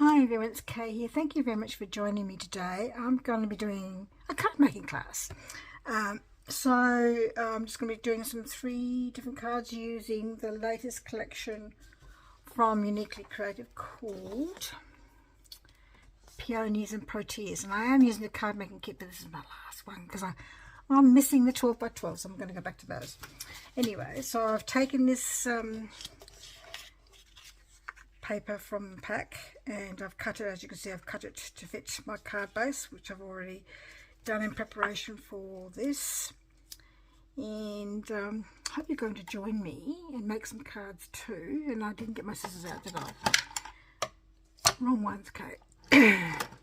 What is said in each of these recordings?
Hi everyone, it's Kay here. Thank you very much for joining me today. I'm going to be doing a card making class. I'm just going to be doing some 3 different cards using the latest collection from Uniquely Creative called Peonies and Proteas. And I am using the card making kit, but this is my last one because I'm missing the 12 by 12, so I'm going to go back to those. Anyway, so I've taken this paper from the pack and I've cut it, as you can see, I've cut it to fit my card base, which I've already done in preparation for this. And I hope you're going to join me and make some cards too. And I didn't get my scissors out, did I? Wrong ones, okay.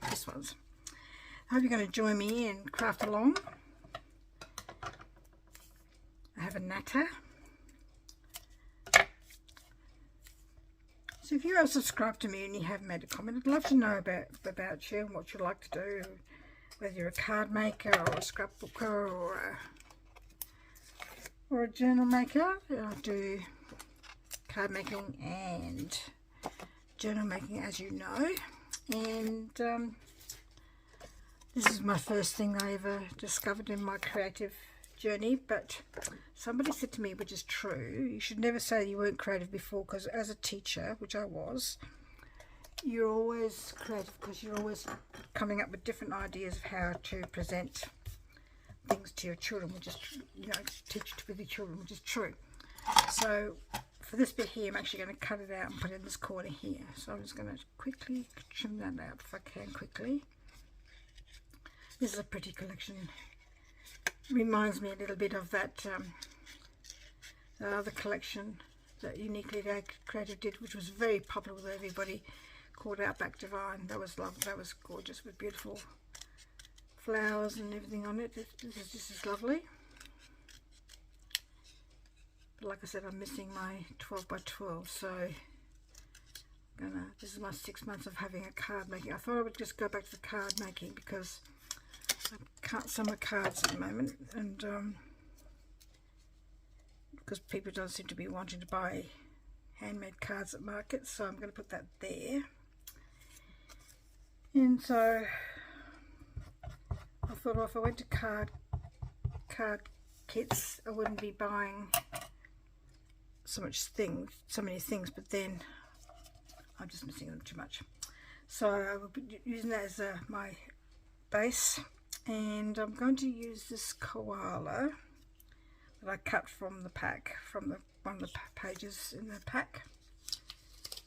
This one's. I hope you're going to join me and craft along. I have a natter. So if you are subscribed to me and you haven't made a comment, I'd love to know about you and what you like to do, whether you're a card maker or a scrapbooker or a journal maker. I do card making and journal making, as you know, and this is my first thing I ever discovered in my creative journey. But somebody said to me, which is true, you should never say you weren't creative before, because as a teacher, which I was, you're always creative because you're always coming up with different ideas of how to present things to your children, which is, you know, teach with your children, which is true. So for this bit here, I'm actually going to cut it out and put it in this corner here. So I'm just going to quickly trim that out if I can quickly. This is a pretty collection. Reminds me a little bit of that the other collection that Uniquely Creative did, which was very popular with everybody, called Outback Divine. That was lovely. That was gorgeous with beautiful flowers and everything on it. This is lovely. But like I said, I'm missing my 12 by 12, so this is my 6 months of having a card making. I thought I would just go back to the card making because I can't sell my cards at the moment, and because people don't seem to be wanting to buy handmade cards at markets, so I'm going to put that there. And so I thought, well, if I went to card kits, I wouldn't be buying so many things, but then I'm just missing them too much. So I will be using that as my base. And I'm going to use this koala that I cut from the pack, from one of the pages in the pack.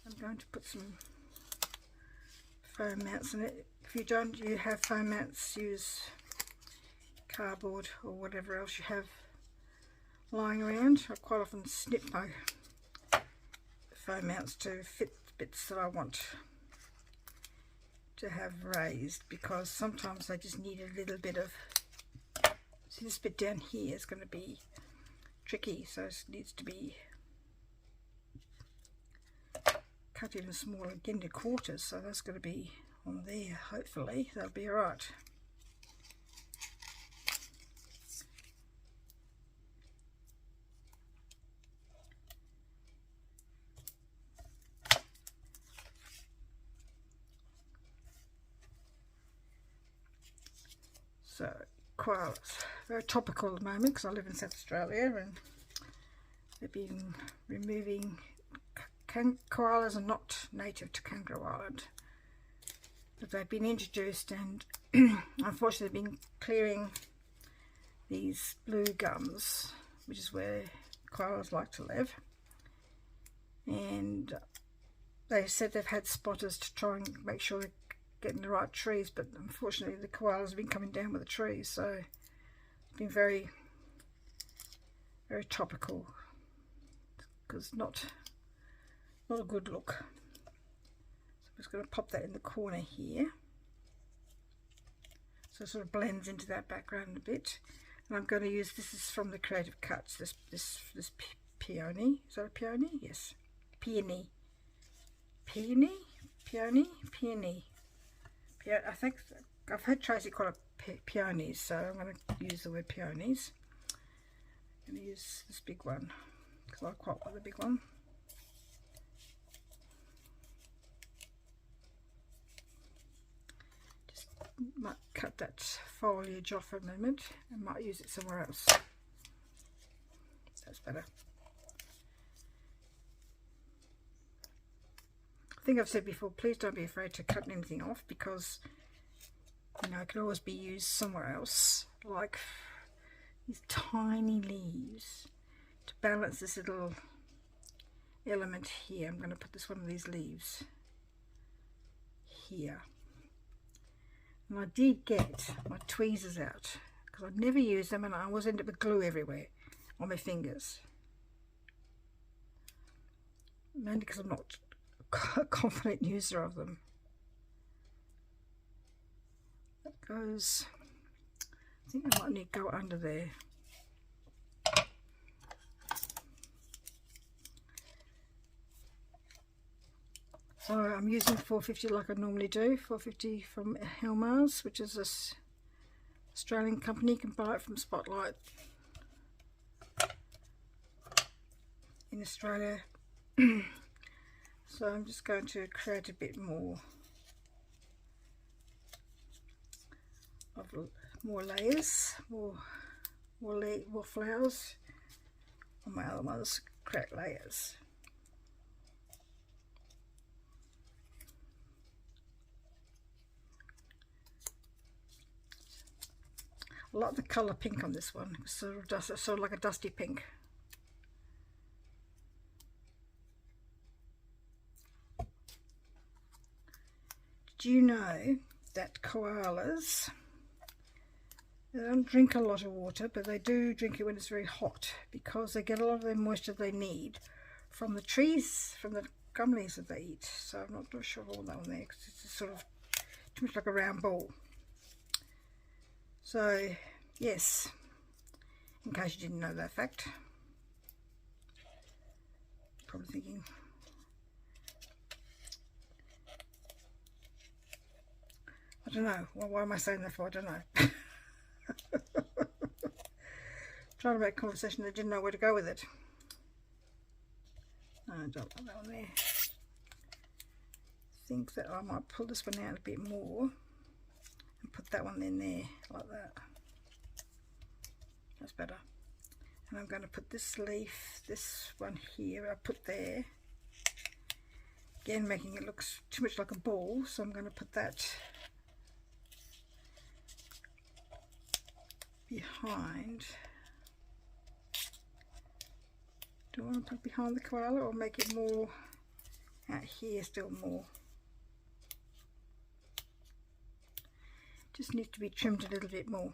I'm going to put some foam mounts in it. If you have foam mounts, use cardboard or whatever else you have lying around. I quite often snip my foam mounts to fit bits that I want to have raised, because sometimes they just need a little bit of, see, this bit down here is going to be tricky, so it needs to be cut even smaller, again to quarters, so that's going to be on there. Hopefully that'll be alright. So koalas, very topical at the moment because I live in South Australia and they've been removing, koalas are not native to Kangaroo Island, but they've been introduced, and unfortunately they've been clearing these blue gums, which is where koalas like to live, and they said they've had spotters to try and make sure they're getting the right trees, but unfortunately the koalas have been coming down with the trees, so it's been very, very topical, because not a good look. So I'm just going to pop that in the corner here, so it sort of blends into that background a bit. And I'm going to use, this is from the Creative Cuts, this peony. Is that a peony? Yes, peony. I think I've heard Tracy call it peonies, so I'm going to use the word peonies. I'm going to use this big one because I quite like the big one. might cut that foliage off for a moment and might use it somewhere else. That's better. I think I've said before, please don't be afraid to cut anything off, because you know it can always be used somewhere else, like these tiny leaves. To balance this little element here, I'm going to put this one of these leaves here. And I did get my tweezers out because I'd never use them, and I always end up with glue everywhere on my fingers. Mainly because I'm not a confident user of them. That goes, I think I might need to go under there. So I'm using 450 like I normally do, 450 from Helmars, which is this Australian company. You can buy it from Spotlight in Australia. So I'm just going to create a bit more of more layers, more flowers on my other ones. Create layers. I like the colour pink on this one. It's sort of like a dusty pink. Do you know that koalas, they don't drink a lot of water, but they do drink it when it's very hot, because they get a lot of the moisture they need from the trees, from the gum leaves that they eat. So I'm not sure of all that one there, because it's sort of too much like a round ball. So yes, in case you didn't know that fact, probably thinking, I don't know, well, why am I saying that for? I don't know. Trying to make conversation, I didn't know where to go with it. No, I don't like that one there. I think that I might pull this one out a bit more and put that one in there, like that. That's better. And I'm going to put this leaf, this one here, I put there. Again, making it look too much like a ball, so I'm going to put that behind. Do I want to put it behind the koala, or make it more out here, still more? Just needs to be trimmed a little bit more.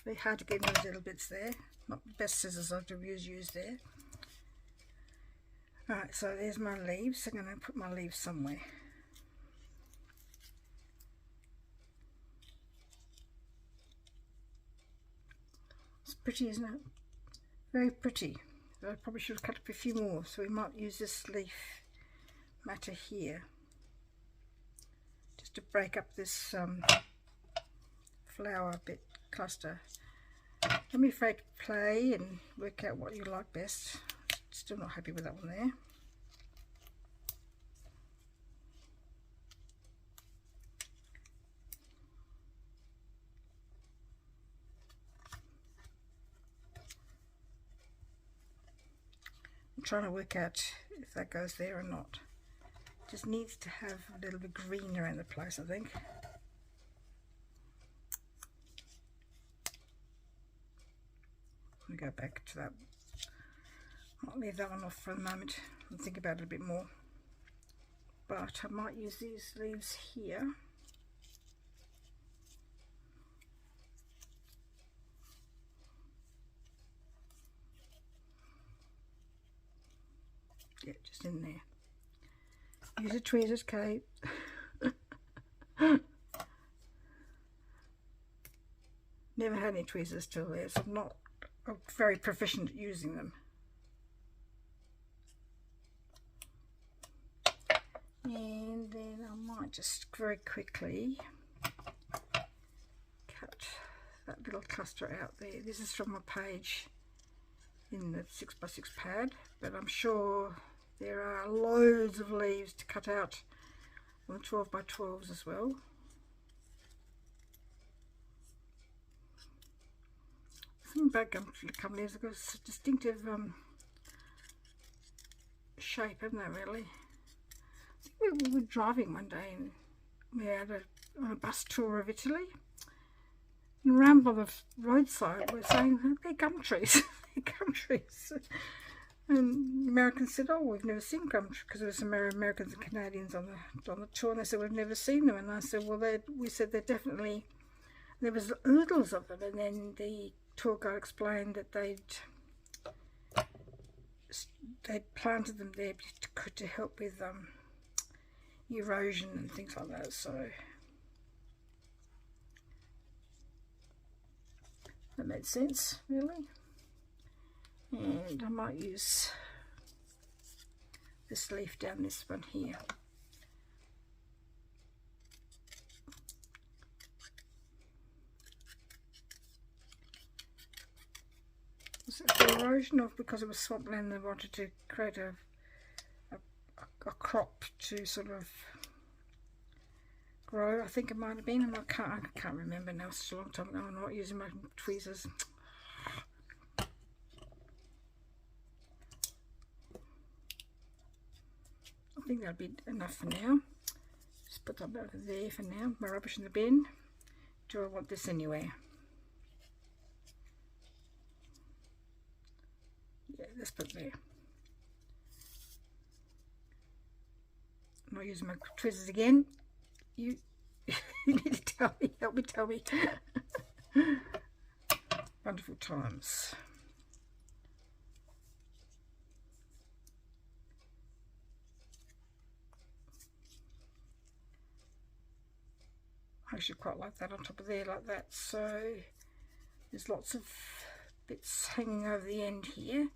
Very hard to get in those little bits there. Not the best scissors I've used there. Alright, so there's my leaves. I'm going to put my leaves somewhere. It's pretty, isn't it? Very pretty. I probably should have cut up a few more, so we might use this leaf matter here just to break up this flower bit cluster. Don't be afraid to play and work out what you like best. Still not happy with that one there. I'm trying to work out if that goes there or not. Just needs to have a little bit green around the place, I think. I'm going to go back to that. I'll leave that one off for the moment and think about it a bit more. But I might use these leaves here. Yeah, just in there. Use a tweezers, Kate. Never had any tweezers till there, so I'm not very proficient at using them. And then I might just very quickly cut that little cluster out there. This is from a page in the 6x6 pad, but I'm sure there are loads of leaves to cut out on the 12 by 12s as well. Something about gumtree companies, they've got a distinctive shape, haven't they, really? I think we were driving one day and we had on a bus tour of Italy, and around by the roadside we're saying they're gum trees. They're gum trees. And the Americans said, oh, we've never seen gum trees, because there were some Americans and Canadians on the tour, and they said, we've never seen them. And I said, well, we said they're definitely, there was oodles of them. And then the tour guide explained that they'd planted them there to help with erosion and things like that. So that made sense, really. And I might use this leaf down this one here. Was it for erosion, or because it was swampland they wanted to create a crop to sort of grow? I think it might have been. I can't remember now. It's a long time ago. I'm not using my tweezers. I think that'll be enough for now. Just put that over there for now. My rubbish in the bin. Do I want this anywhere? Yeah, let's put it there. I'm not using my tweezers again. You need to tell me, help me tell me. Wonderful times. I actually quite like that on top of there, like that. So there's lots of bits hanging over the end here.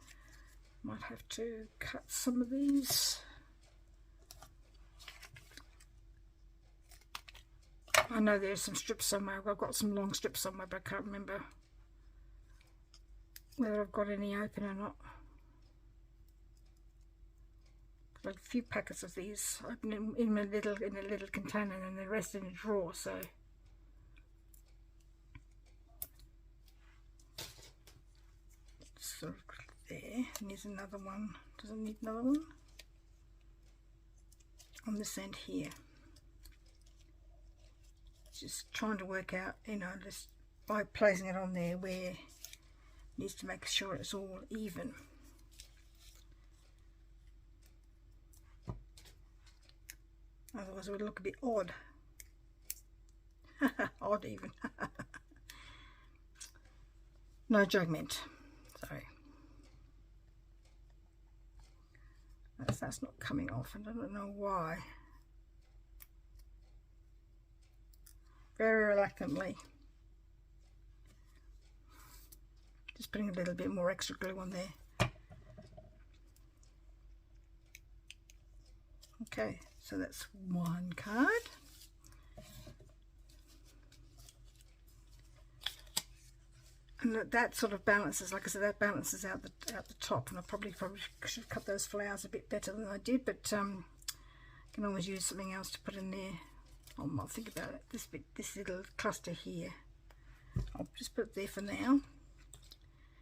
Might have to cut some of these. I know there's some strips somewhere. I've got some long strips somewhere, but I can't remember whether I've got any open or not. Like a few packets of these open in a little container, and the rest in a drawer. So sort of there. And there's another one. Does it need another one? On this end here. Just trying to work out, you know, just by placing it on there where it needs to make sure it's all even. Otherwise it would look a bit odd. Odd even. No judgment. Sorry. That's not coming off, and I don't know why. Very reluctantly. Just putting a little bit more extra glue on there. Okay, so that's one card. And that sort of balances, like I said, that balances out the top, and I probably should cut those flowers a bit better than I did, but I can always use something else to put in there. I'll think about it. This little cluster here, I'll just put it there for now,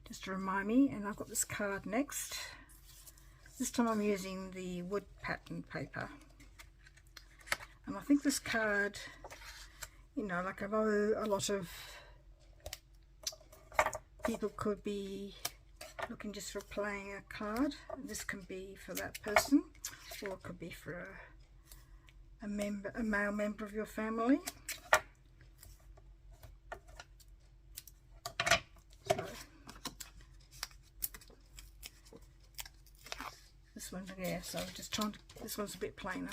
just to remind me. And I've got this card next. This time I'm using the wood pattern paper, and I think this card, you know, like I know a lot of people could be looking just for playing a card. This can be for that person, or it could be for a male member of your family. So this one, yeah. So I'm just trying to. This one's a bit plainer.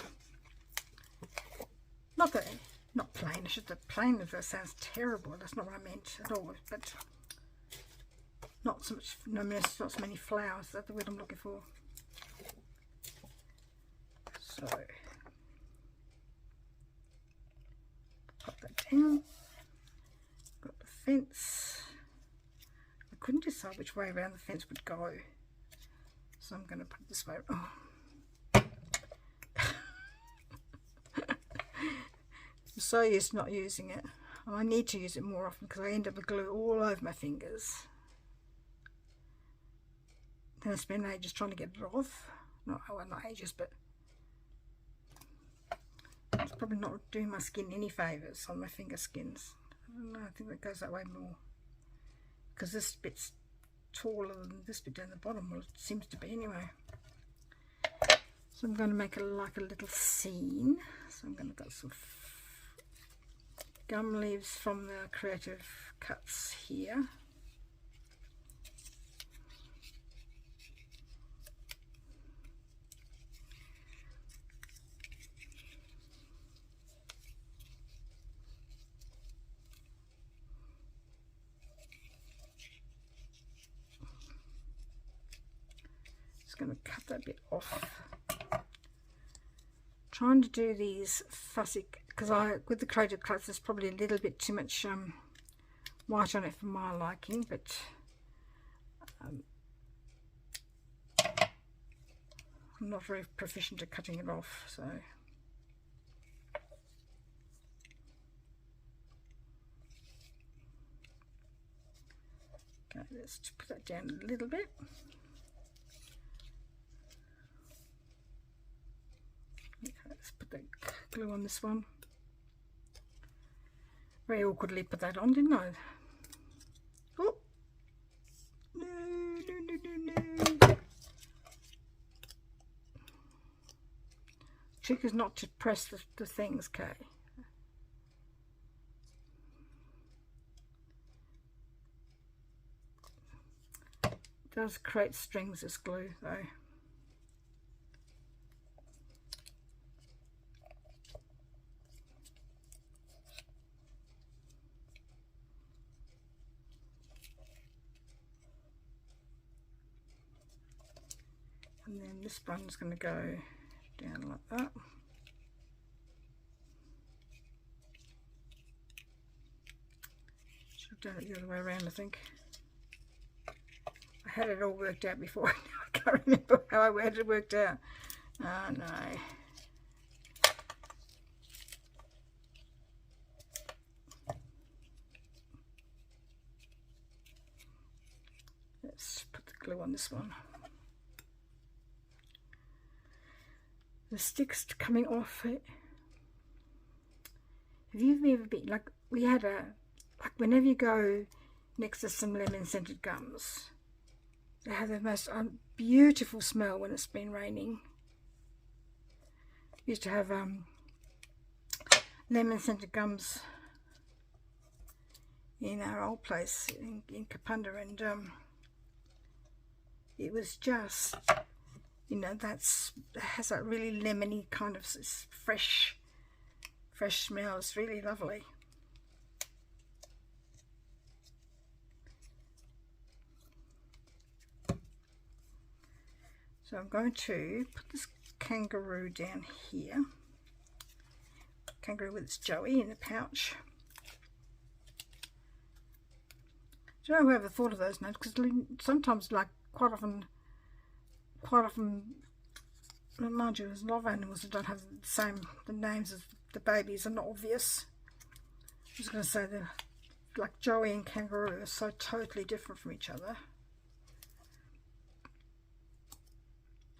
Not plain. I should have plain. If that sounds terrible. That's not what I meant at all. But not so much. No, not so many flowers. That's the word I'm looking for. So. Pop that down. Got the fence. I couldn't decide which way around the fence would go, so I'm going to put it this way. Oh. I'm so used to not using it. I need to use it more often because I end up with glue all over my fingers. Then I spend ages trying to get it off. Not ages, but it's probably not doing my skin any favours on my finger skins. I don't know, I think that goes that way more. Because this bit's taller than this bit down the bottom. Well, it seems to be anyway. So I'm going to make like a little scene. So I'm going to got some gum leaves from the Creative Cuts here. Just going to cut that bit off. Trying to do these fussy, because with the Creative Cuts there's probably a little bit too much white on it for my liking, but I'm not very proficient at cutting it off, so okay, let's put that down a little bit. Okay, let's put that glue on this one. Very awkwardly put that on, didn't I? Oh! No, no, no, no, no. Trick is not to press the things, okay? It does create strings, this glue, though. And then this one's going to go down like that. Should have done it the other way around, I think. I had it all worked out before. I can't remember how I had it worked out. Oh no. Let's put the glue on this one. The stick's coming off it. Have you ever been, like, we had like whenever you go next to some lemon scented gums, they have the most beautiful smell when it's been raining. We used to have lemon scented gums in our old place in Kapunda, and it was just, you know, it has that really lemony kind of fresh smell. It's really lovely. So I'm going to put this kangaroo down here. Kangaroo with its joey in the pouch. Do you know whoever thought of those names? Because sometimes, like, quite often, mind you, there's a lot of animals that don't have the names as the babies are not obvious. I was going to say that, like, joey and kangaroo are so totally different from each other.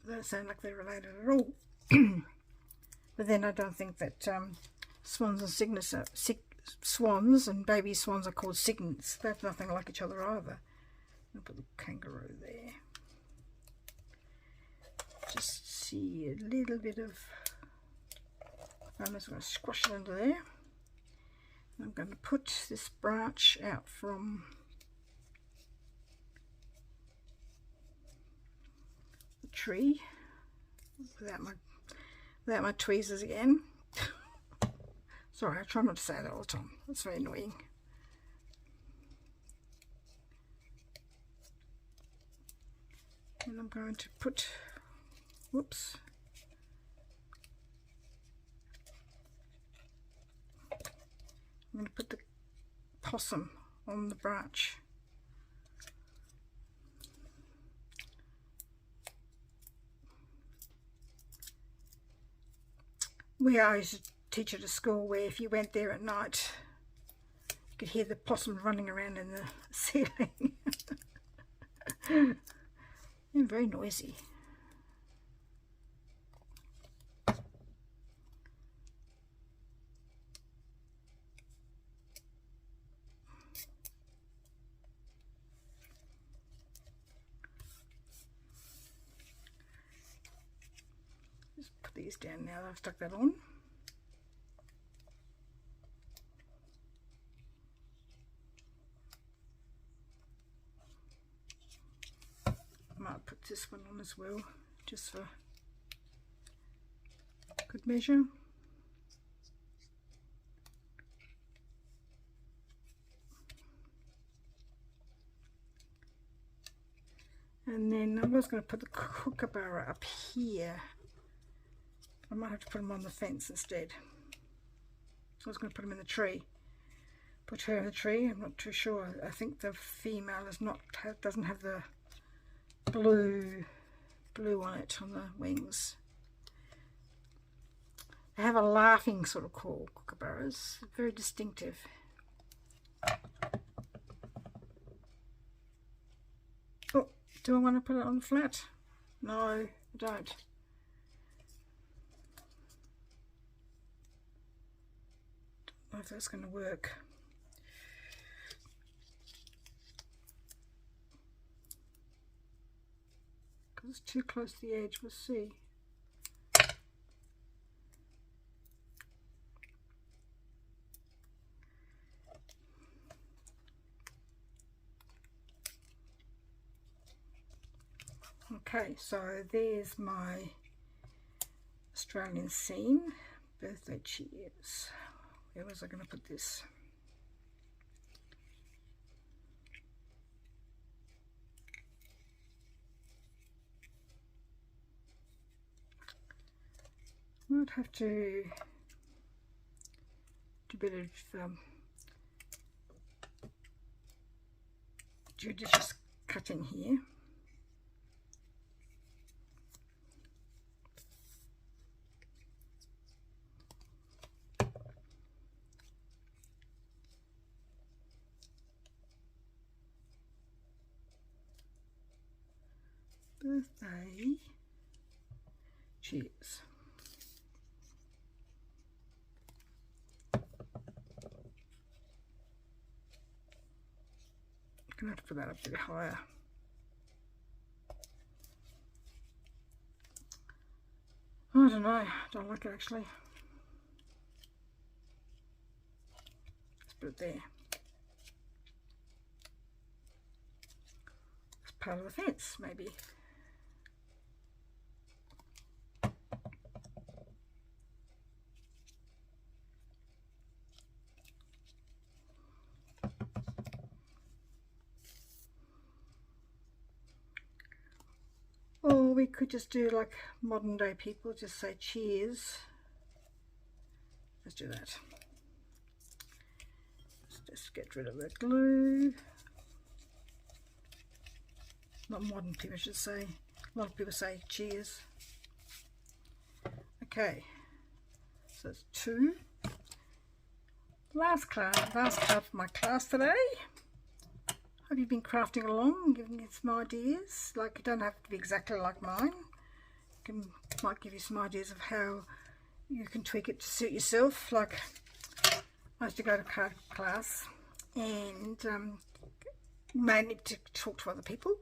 They don't sound like they're related at all. But then I don't think that swans and baby swans are called cygnets. They're nothing like each other either. I'll put the kangaroo there. Just see a little bit of, I'm just going to squash it under there. I'm going to put this branch out from the tree without my tweezers again. Sorry, I try not to say that all the time. That's very annoying. And I'm going to put, whoops, I'm going to put the possum on the branch. I used to teach at a school where if you went there at night, you could hear the possums running around in the ceiling. They're very noisy. Just put these down now that I've stuck that on. Might put this one on as well, just for good measure. And then I was going to put the kookaburra up here. I might have to put him on the fence instead. I was going to put him in the tree. Put her in the tree. I'm not too sure. I think the female is not doesn't have the blue on it on the wings. They have a laughing sort of call, kookaburras. Very distinctive. Oh, do I want to put it on flat? No, I don't. Don't know if that's going to work. Because it's too close to the edge, we'll see. Okay, so there's my Australian scene, birthday cheers. Where was I going to put this? Might have to do a bit of judicious cutting here. Birthday cheers. I'm going to have to put that up a bit higher. I don't know, I don't like it actually. Let's put it there. It's part of the fence, maybe. Or we could just do like modern day people, just say cheers. Let's do that. Let's just get rid of the glue. Not modern people, I should say. A lot of people say cheers. Okay, so it's 2. Last card for my class today. Hope you've been crafting along, giving you some ideas. Like, it don't have to be exactly like mine. Might give you some ideas of how you can tweak it to suit yourself. Like, I used to go to card class and mainly to talk to other people.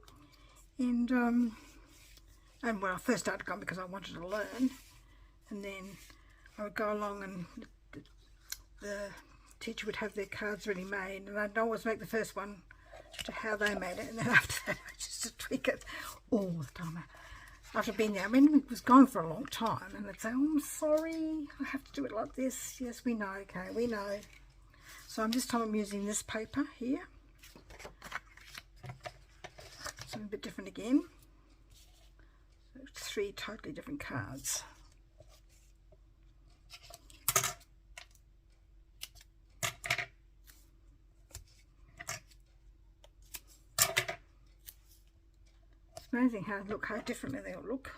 And when I first started going, because I wanted to learn, and then I would go along and the teacher would have their cards ready made, and I'd always make the first one to how they made it, and then after that I just to tweak it all the time. After being there, I mean, it was gone for a long time, and they'd say, oh, I'm sorry, I have to do it like this. Yes, we know, okay, we know. So this time I'm using this paper here. Something a bit different again. So 3 totally different cards. Amazing how differently they all look.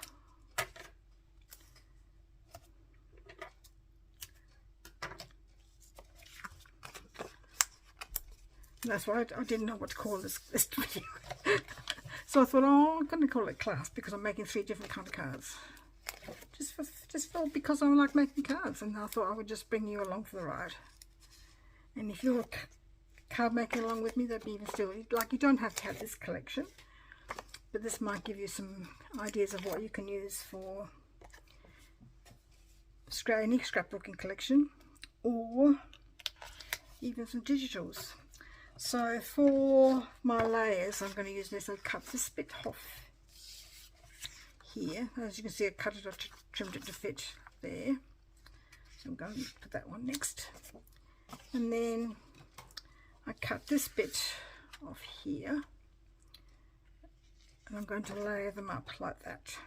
That's why I didn't know what to call this video. So I thought, oh, I'm going to call it class because I'm making 3 different kind of cards. Just for because I like making cards, and I thought I would just bring you along for the ride. And if you're card making along with me, that'd be even still, like, you don't have to have this collection, but this might give you some ideas of what you can use for any scrapbooking collection, or even some digitals. So for my layers, I'm going to use this. I'll cut this bit off here. As you can see, I cut it off, trimmed it to fit there. So I'm going to put that one next. And then I cut this bit off here. And I'm going to layer them up like that.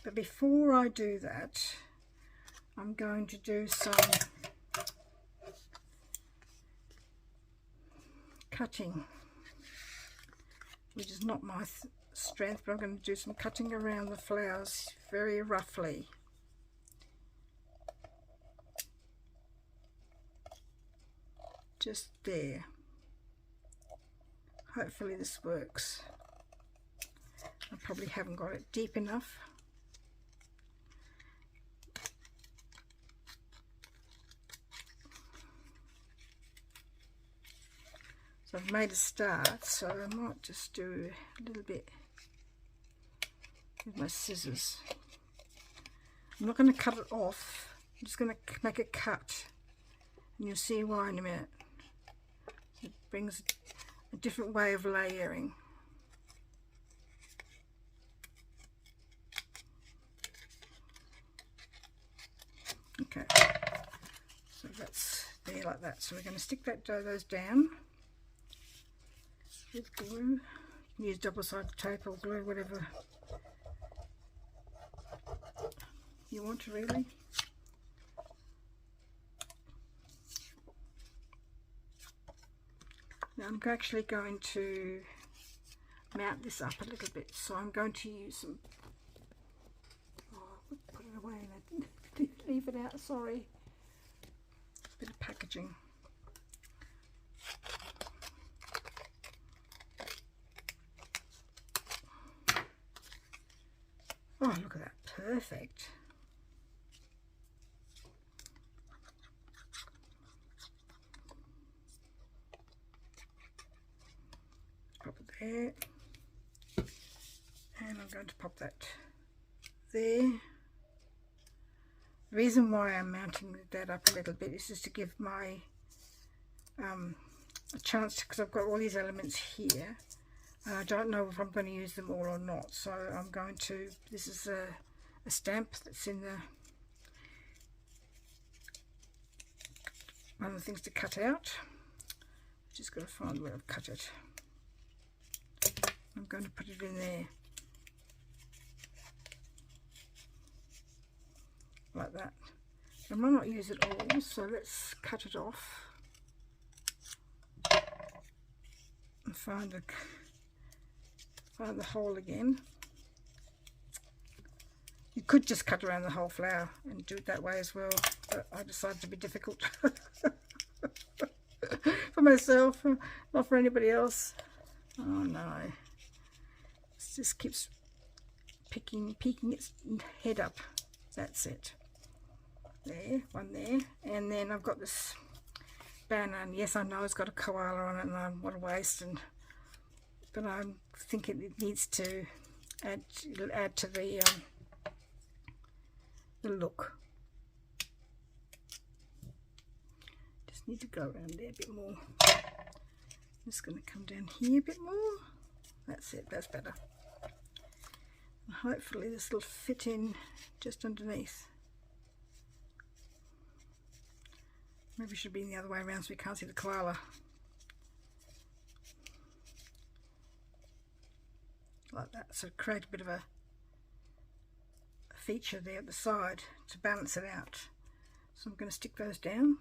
But before I do that, I'm going to do some cutting, which is not my strength, but I'm going to do some cutting around the flowers very roughly. Just there. Hopefully this works. I probably haven't got it deep enough. So I've made a start, so I might just do a little bit with my scissors. I'm not going to cut it off, I'm just going to make a cut, and you'll see why in a minute. It brings a different way of layering. Okay, so that's there like that. So we're going to stick those down with glue. You can use double-sided tape or glue, whatever you want to really. Now I'm actually going to mount this up a little bit, so I'm going to use some, put it away and I didn't leave it out, sorry. A bit of packaging. Oh, look at that, perfect. Pop it there, and I'm going to pop that there. The reason why I'm mounting that up a little bit is just to give my a chance, because I've got all these elements here. I don't know if I'm going to use them all or not, so I'm going to, this is a stamp that's in the, one of the things to cut out. Just got to find where I've cut it. I'm going to put it in there, like that. I might not use it all, so let's cut it off and find the hole again. You could just cut around the whole flower and do it that way as well, but I decided to be difficult for myself, not for anybody else. Oh no, it just keeps peeking its head up. That's it. There, one there, and then I've got this banner, and yes, I know it's got a koala on it, and what a waste, but I'm thinking it needs to add to the look. Just need to go around there a bit more. I'm just going to come down here a bit more. That's it, that's better. And hopefully this will fit in just underneath. Maybe it should be the other way around so we can't see the koala. Like that, so create a bit of a feature there at the side to balance it out. So I'm going to stick those down.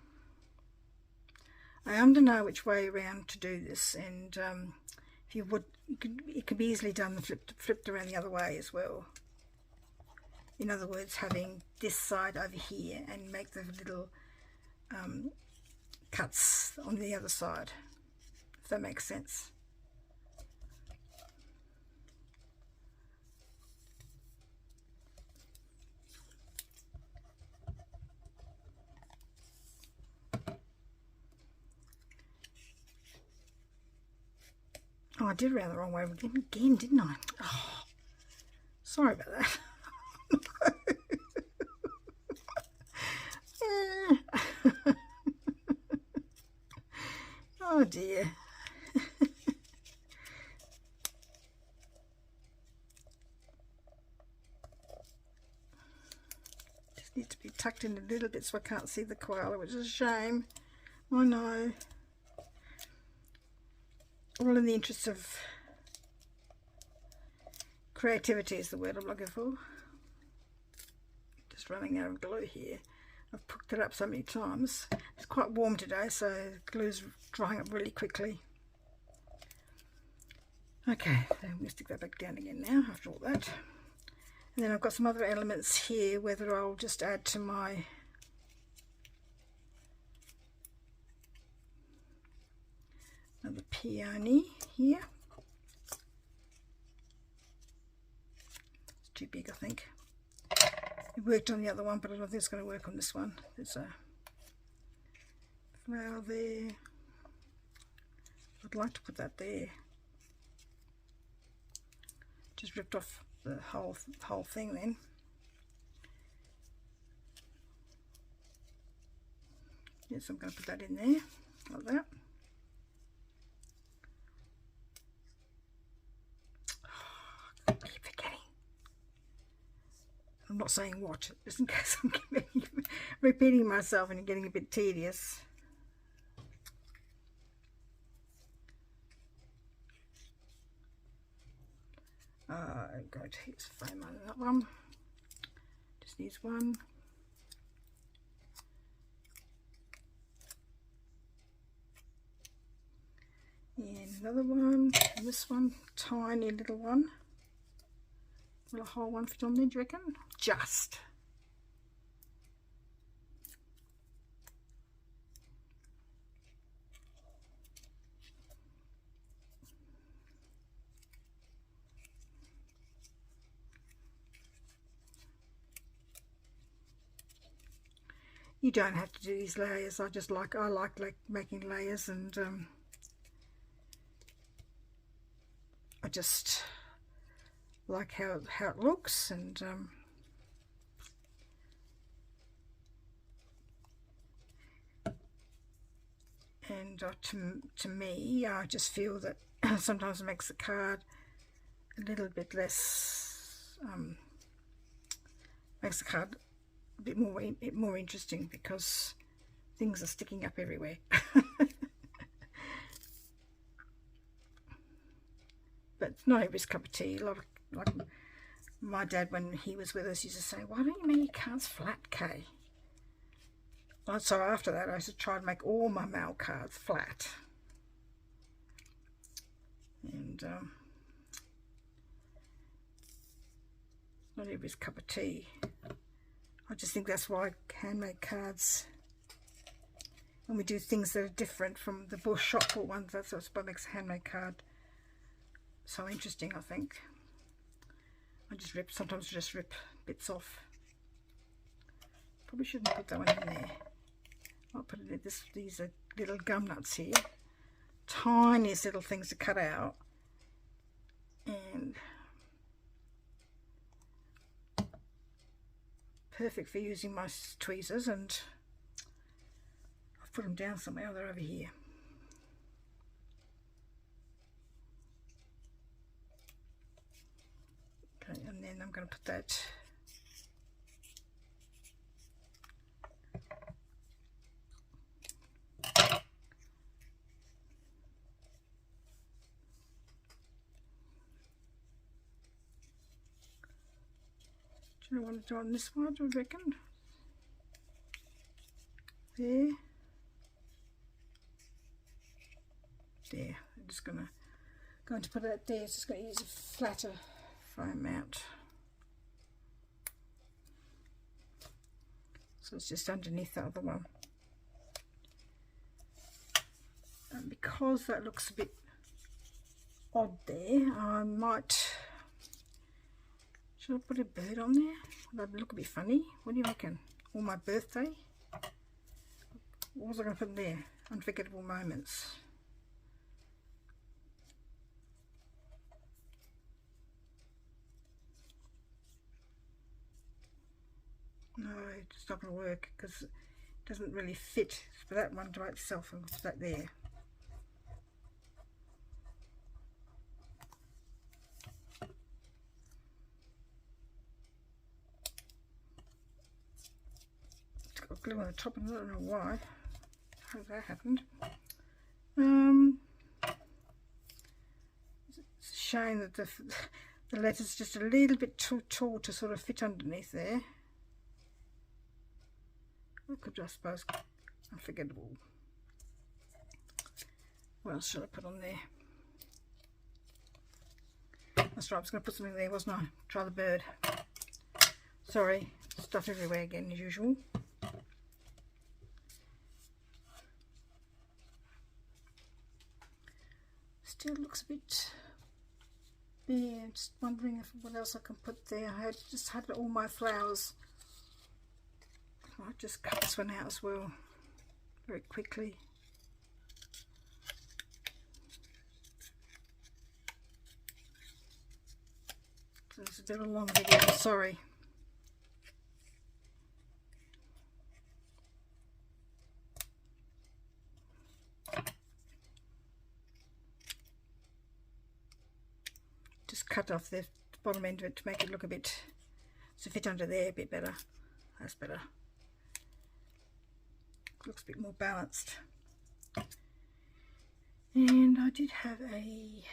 I am to know which way around to do this, and if you would, it could be easily done flipped around the other way as well. In other words, having this side over here and make the little cuts on the other side if that makes sense. Oh, I did it around the wrong way again, didn't I? Oh, sorry about that. Oh dear. Just needs to be tucked in a little bit so I can't see the koala, which is a shame. I know. All in the interest of creativity is the word I'm looking for. Just running out of glue here. I've picked it up so many times. It's quite warm today, so the glue's drying up really quickly. Okay, so I'm going to stick that back down again now after all that. And then I've got some other elements here, whether I'll just add to my another peony here. It's too big, I think. It worked on the other one, but I don't think it's going to work on this one. There's a flower there. I'd like to put that there. Just ripped off the whole thing then. Yes, I'm going to put that in there, like that. Oh, I keep forgetting. I'm not saying what, just in case I'm repeating myself and getting a bit tedious. I'm going to use a frame on that one. Just needs one. And another one. And this one, tiny little one. Will a whole one fit on there, do you reckon? Just. You don't have to do these layers. I like making layers, and I just like how it looks, and to me, I just feel that sometimes it makes the card a little bit less, makes the card a bit more interesting, because things are sticking up everywhere. But not everybody's cup of tea. Like my dad, when he was with us, used to say, "Why don't you make your cards flat, Kay?" And so after that, I used to try to make all my mail cards flat. And not everybody's cup of tea. I just think that's why handmade cards, when we do things that are different from the bush shop bought ones, that's what makes a handmade card so interesting, I think. Sometimes I just rip bits off. Probably shouldn't put that one in there. I'll put it in these are little gum nuts here. Tiniest little things to cut out. And perfect for using my tweezers, and I've put them down somewhere. They're over here. Okay, and then I'm going to put that do I want to do on this one, do I reckon? There. There. I'm just going to put it there. It's just going to use a flatter frame mount. So it's just underneath the other one. And because that looks a bit odd there, I might, should I put a bird on there? Would that look a bit funny? What do you reckon? Or my birthday? What was I going to put there? Unforgettable moments. No, it's not going to work because it doesn't really fit for that one by itself. And put that there. It's got glue on the top and I don't know why. How that happened. It's a shame that the letter's just a little bit too tall to sort of fit underneath there. I could, I suppose, unforgettable. What else should I put on there? That's right, I was going to put something there, wasn't I? Try the bird. Sorry, stuff everywhere again as usual. Still looks a bit bare. I'm just wondering if what else I can put there. I just had all my flowers. I might just cut this one out as well very quickly. So it's a bit of a long video, sorry. Just cut off the bottom end of it to make it look a bit, to fit under there a bit better. That's better. Looks a bit more balanced. And I did have a,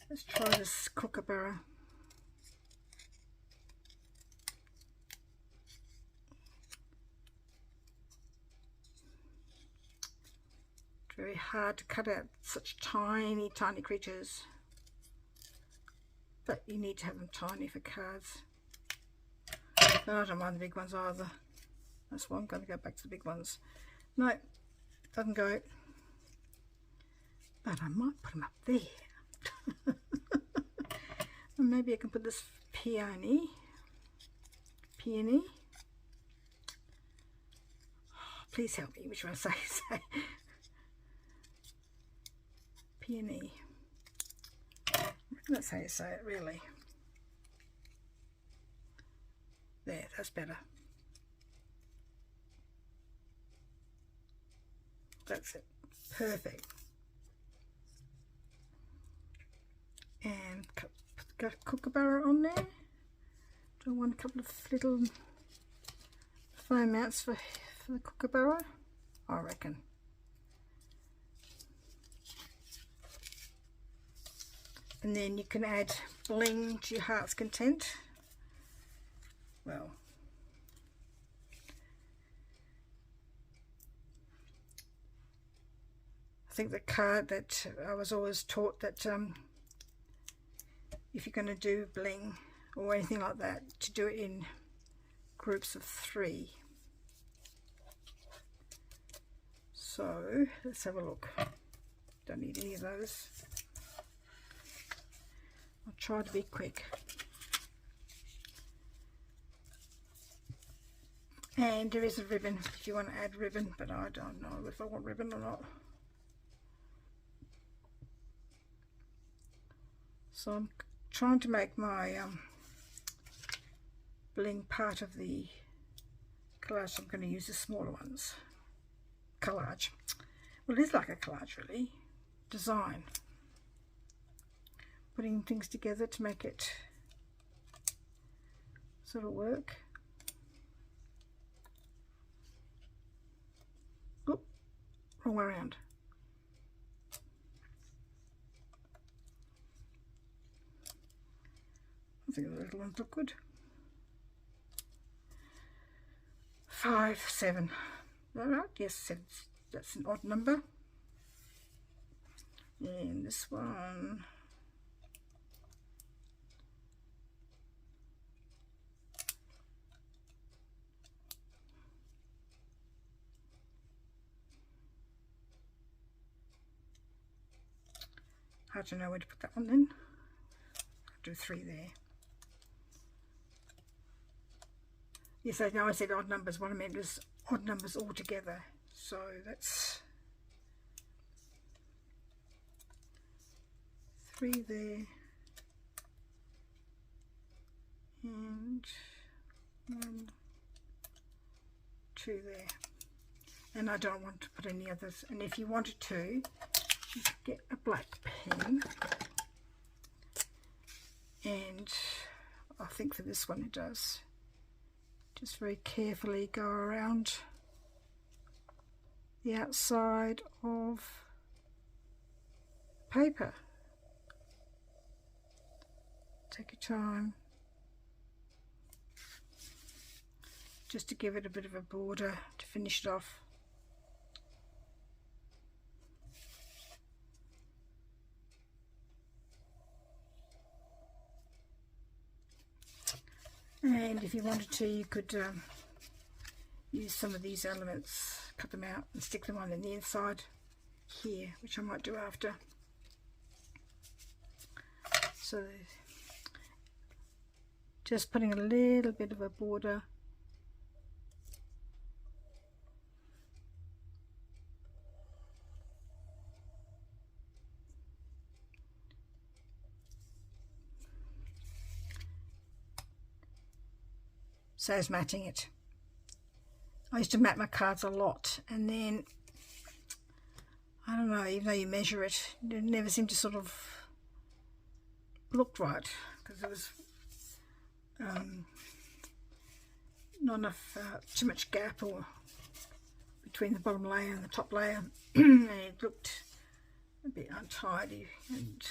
let's try this kookaburra. It's very hard to cut out such tiny creatures, but you need to have them tiny for cards. But I don't mind the big ones either. That's why I'm going to go back to the big ones. No, doesn't go. But I might put them up there. And maybe I can put this peony. Oh, please help me. Which one I say? Peony. That's how you say it, really. There, that's better. That's it. Perfect. And got a kookaburra on there. Do I want a couple of little foam mounts for the kookaburra? I reckon. And then you can add bling to your heart's content. Well, I think the card that I was always taught that if you're going to do bling or anything like that, to do it in groups of 3. So let's have a look. Don't need any of those. I'll try to be quick. And there is a ribbon if you want to add ribbon, but I don't know if I want ribbon or not. So I'm trying to make my bling part of the collage. So I'm going to use the smaller ones. Collage. Well, it is like a collage, really. Design. Putting things together to make it sort of work. Oop, wrong way around. I think the little ones look good. 5, 7. Is that right? Yes, 7. That's an odd number. And this one. Hard to know where to put that one then. I'll do 3 there. Yes, I know I said odd numbers. What I meant was odd numbers all together. So that's 3 there. And 1, 2 there. And I don't want to put any others. And if you wanted to, you could get a black pen. And I think for this one it does. Just very carefully go around the outside of paper. Take your time. Just to give it a bit of a border to finish it off. And if you wanted to, you could use some of these elements, cut them out and stick them on the inside here, which I might do after. So just putting a little bit of a border. So is matting it. I used to mat my cards a lot, and then I don't know, even though you measure it, it never seemed to sort of look right because there was not enough, too much gap or between the bottom layer and the top layer, and it looked a bit untidy. And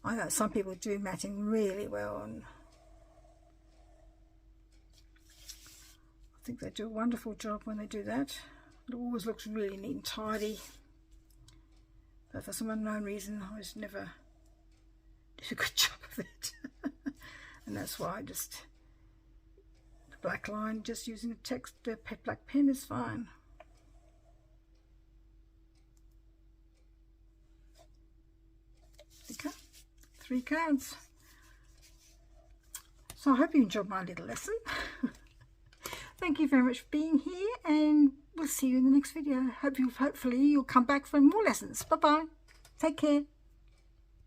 I know some people do matting really well, and I think they do a wonderful job when they do that. It always looks really neat and tidy, but for some unknown reason I just never did a good job of it. And that's why I just, the black line, just using the black pen is fine. Okay, 3 cards. So I hope you enjoyed my little lesson. Thank you very much for being here, and we'll see you in the next video. Hopefully you'll come back for more lessons. Bye bye. Take care.